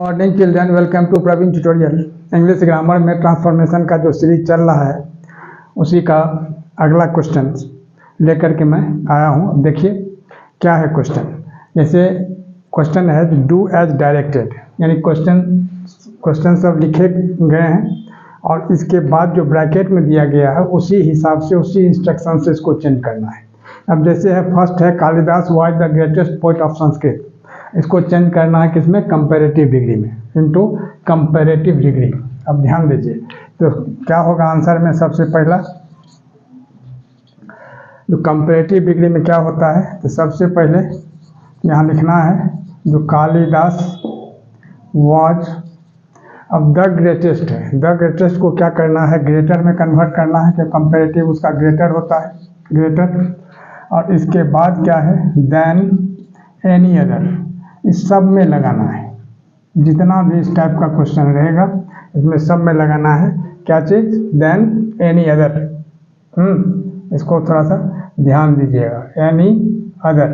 Morning children, welcome to Praveen tutorial. English grammar में transformation का जो सीरीज चल रहा है उसी का अगला क्वेश्चन लेकर के मैं आया हूँ। देखिए क्या है क्वेश्चन। जैसे क्वेश्चन है डू एज डायरेक्टेड, यानी क्वेश्चन सब लिखे गए हैं और इसके बाद जो ब्रैकेट में दिया गया है उसी हिसाब से उसी इंस्ट्रक्शन से इसको चेंज करना है। अब जैसे है फर्स्ट है Kalidas was the greatest poet of Sanskrit, इसको चेंज करना है किसमें, कंपैरेटिव डिग्री में, इनटू कंपैरेटिव डिग्री। अब ध्यान दीजिए तो क्या होगा आंसर में। सबसे पहला जो कंपैरेटिव डिग्री में क्या होता है तो सबसे पहले यहाँ लिखना है जो कालिदास वाज, अब द ग्रेटेस्ट है, द ग्रेटेस्ट को क्या करना है, ग्रेटर में कन्वर्ट करना है कि कंपैरेटिव उसका ग्रेटर होता है, ग्रेटर। और इसके बाद क्या है देन एनी अदर, इस सब में लगाना है। जितना भी इस टाइप का क्वेश्चन रहेगा इसमें सब में लगाना है क्या चीज़, देन एनी अदर। इसको थोड़ा सा ध्यान दीजिएगा, any other,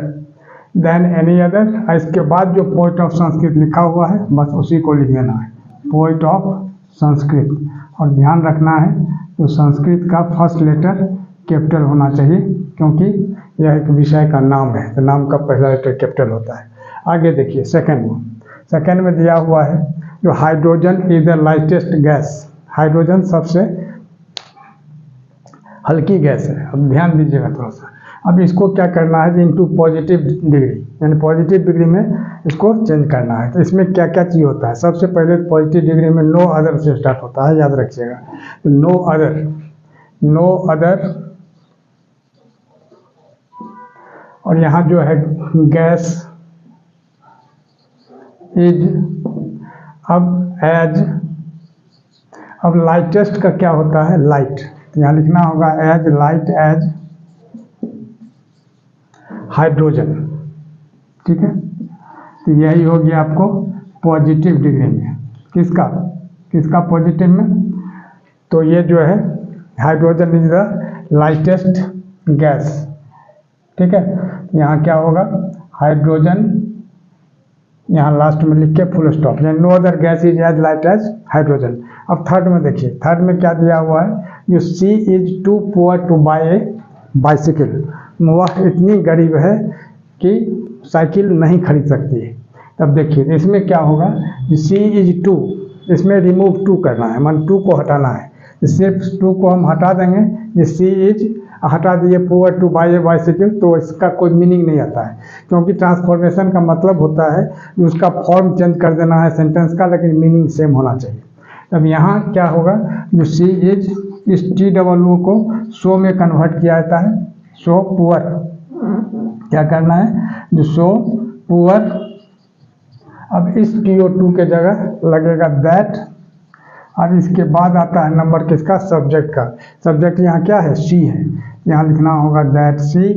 then any other. इसके बाद जो पोएट ऑफ संस्कृत लिखा हुआ है बस उसी को लिख देना है, पोएट ऑफ संस्कृत। और ध्यान रखना है तो संस्कृत का फर्स्ट लेटर कैपिटल होना चाहिए क्योंकि यह एक विषय का नाम है तो नाम का पहला लेटर कैपिटल होता है। आगे देखिए सेकंड में दिया हुआ है जो hydrogen is the lightest gas, hydrogen सबसे हल्की गैस है। अब ध्यान दीजिएगा थोड़ा सा। अब इसको क्या करना है इनटू पॉजिटिव डिग्री, यानी पॉजिटिव डिग्री में इसको चेंज करना है। तो इसमें क्या क्या चीज़ होता है, सबसे पहले पॉजिटिव डिग्री में नो अदर से स्टार्ट होता है, याद रखिएगा। तो नो अदर और यहाँ जो है गैस इज, अब एज, अब लाइटेस्ट का क्या होता है लाइट, यहाँ लिखना होगा एज लाइट एज हाइड्रोजन, ठीक है। तो यही हो गया आपको पॉजिटिव डिग्री में, किसका पॉजिटिव में, तो ये जो है hydrogen is the lightest gas, ठीक है। यहाँ क्या होगा हाइड्रोजन, यहाँ लास्ट में लिख के फुल स्टॉप, यानी no other gas is as light as hydrogen. अब थर्ड में देखिए, थर्ड में क्या दिया हुआ है, जो she is too poor to buy a bicycle, वह इतनी गरीब है कि साइकिल नहीं खरीद सकती है। तब देखिए इसमें क्या होगा, सी इज टू, इसमें रिमूव टू करना है, मान टू को हटाना है। सिर्फ टू को हम हटा देंगे, ये सी इज हटा दिए poor to buy a bicycle, तो इसका कोई मीनिंग नहीं आता है क्योंकि ट्रांसफॉर्मेशन का मतलब होता है कि उसका फॉर्म चेंज कर देना है सेंटेंस का, लेकिन मीनिंग सेम होना चाहिए। तब यहाँ क्या होगा, जो सी इज, इस टी डबल ओ को सो में कन्वर्ट किया जाता है, सो पुअर, क्या करना है जो सो पुअर। अब इस TO2 के जगह लगेगा दैट, अब इसके बाद आता है नंबर किसका, सब्जेक्ट का। सब्जेक्ट यहाँ क्या है, सी है, यहाँ लिखना होगा दैट सी।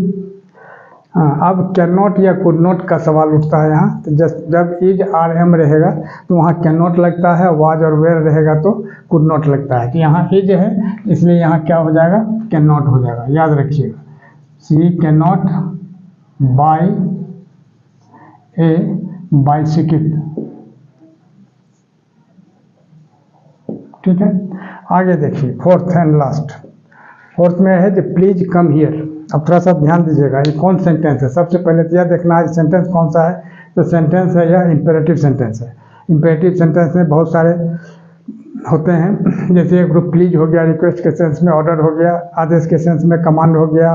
अब कैन नॉट या कुड नॉट का सवाल उठता है यहाँ, तो जब इज आर एम रहेगा तो वहाँ कैन नॉट लगता है, वाज और वेयर रहेगा तो कुड नॉट लगता है। तो यहाँ इज है इसलिए यहाँ क्या हो जाएगा, कैन नॉट हो जाएगा, याद रखिएगा। She can not buy a bicycle, ठीक है। आगे देखिए फोर्थ एंड लास्ट, फोर्थ में है जो प्लीज कम हियर। अब थोड़ा सा ध्यान दीजिएगा ये कौन सेंटेंस है, सबसे पहले तो यह देखना है सेंटेंस कौन सा है। तो सेंटेंस है यह इम्पेरेटिव सेंटेंस है। इम्पेरेटिव सेंटेंस में बहुत सारे होते हैं, जैसे ग्रुप प्लीज हो गया, रिक्वेस्ट के सेंस में ऑर्डर हो गया, आदेश के सेंस में कमांड हो गया,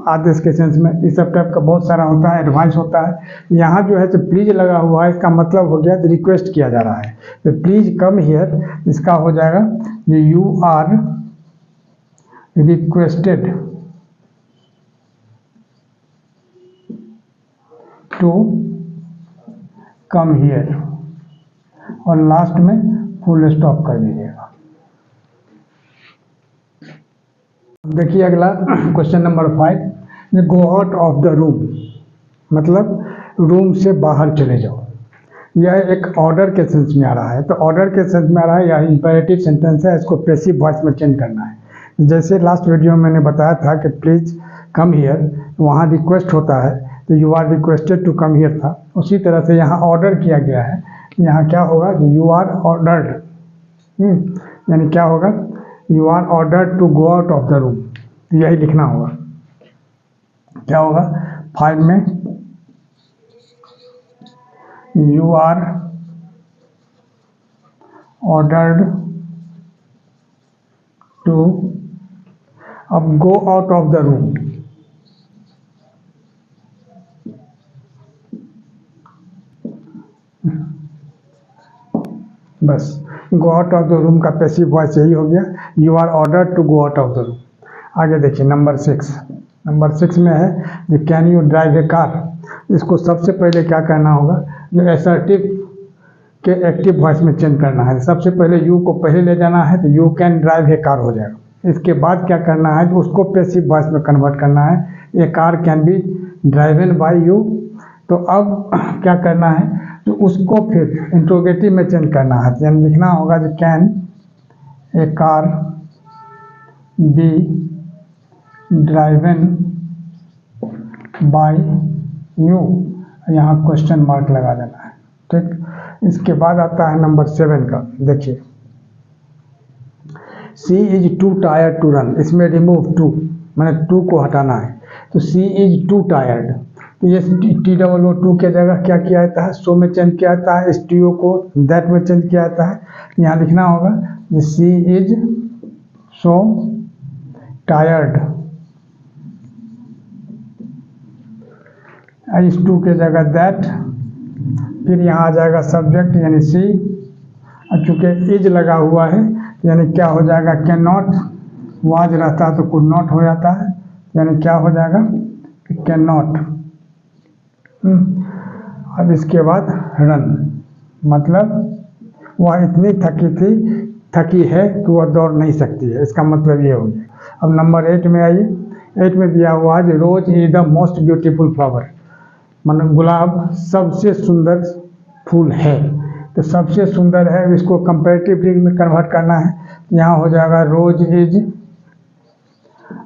आदेश के सेंस में इस सब टाइप का बहुत सारा होता है, एडवाइस होता है। यहाँ जो है तो प्लीज लगा हुआ है, इसका मतलब हो गया रिक्वेस्ट किया जा रहा है। तो प्लीज कम हियर, इसका हो जाएगा you are requested to come here, और लास्ट में फुल स्टॉप कर दीजिएगा। देखिए अगला question number 5, go out of the room, मतलब रूम से बाहर चले जाओ। यह एक ऑर्डर के सेंस में आ रहा है, तो ऑर्डर के सेंस में आ रहा है, यह इंपेरेटिव सेंटेंस है, इसको पैसिव वॉइस में चेंज करना है। जैसे लास्ट वीडियो में मैंने बताया था कि प्लीज कम हियर, वहाँ रिक्वेस्ट होता है तो you are requested to come here था, उसी तरह से यहाँ ऑर्डर किया गया है यहाँ क्या होगा, यू आर ऑर्डर्ड, यानी क्या होगा, you are ordered to go out of the room, यही लिखना होगा। क्या होगा फाइल में, यू आर ऑर्डर्ड टू, अब go out of the room, बस go out of the room का पैसिव वॉइस यही हो गया, you are ordered to go out of the room. आगे देखिए नंबर 6 में है कि can you drive a car. इसको सबसे पहले क्या करना होगा, जो असर्टिव के एक्टिव वॉइस में चेंज करना है। सबसे पहले यू को पहले ले जाना है तो you can drive a car हो जाएगा। इसके बाद क्या करना है, उसको पैसिव वॉइस में कन्वर्ट करना है, a car can be driven by you. तो अब क्या करना है, तो उसको फिर इंट्रोगेटिव में चेंज करना है, यानी लिखना होगा कि can a car B driven by you, यहाँ क्वेश्चन मार्क लगा देना है, ठीक। इसके बाद आता है नंबर 7 का, देखिए she is too tired to run, इसमें रिमूव टू, मैंने टू को हटाना है, तो सी इज टू टायर्ड, तो ये TOO के जगह क्या किया जाता है, सो में चेंज किया जाता है, STO को दैट में चेंज किया जाता है। यहाँ लिखना होगा सी इज सो टायर्ड, इस टू के जगह दैट, फिर यहाँ आ जाएगा सब्जेक्ट यानी सी, और चूँकि इज लगा हुआ है यानी क्या हो जाएगा, कैन नॉट, वाज रहता है तो कुड नॉट हो जाता है, यानी क्या हो जाएगा, कैन नॉट। अब इसके बाद रन, मतलब वह इतनी थकी है कि वह दौड़ नहीं सकती है, इसका मतलब ये हो गया। अब नंबर 8 में आइए, 8 में दिया हुआ है rose is the most beautiful flower, मतलब गुलाब सबसे सुंदर फूल है, तो सबसे सुंदर है, इसको कंपैरेटिव डिग्री में कन्वर्ट करना है। यहाँ हो जाएगा रोज इज,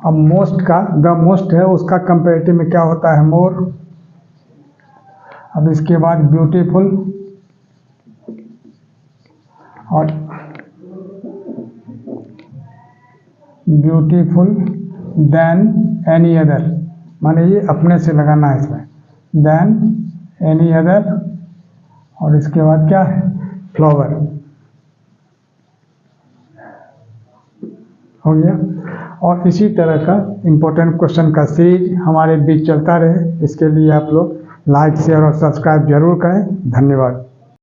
अब मोस्ट का द मोस्ट है, उसका कंपैरेटिव में क्या होता है, मोर। अब इसके बाद ब्यूटीफुल, और ब्यूटीफुल देन एनी अदर, माने ये अपने से लगाना है इसमें, देन एनी अदर, और इसके बाद क्या है, फ्लावर हो गया। और इसी तरह का इम्पोर्टेंट क्वेश्चन का सीरीज हमारे बीच चलता रहे, इसके लिए आप लोग लाइक शेयर और सब्सक्राइब जरूर करें। धन्यवाद।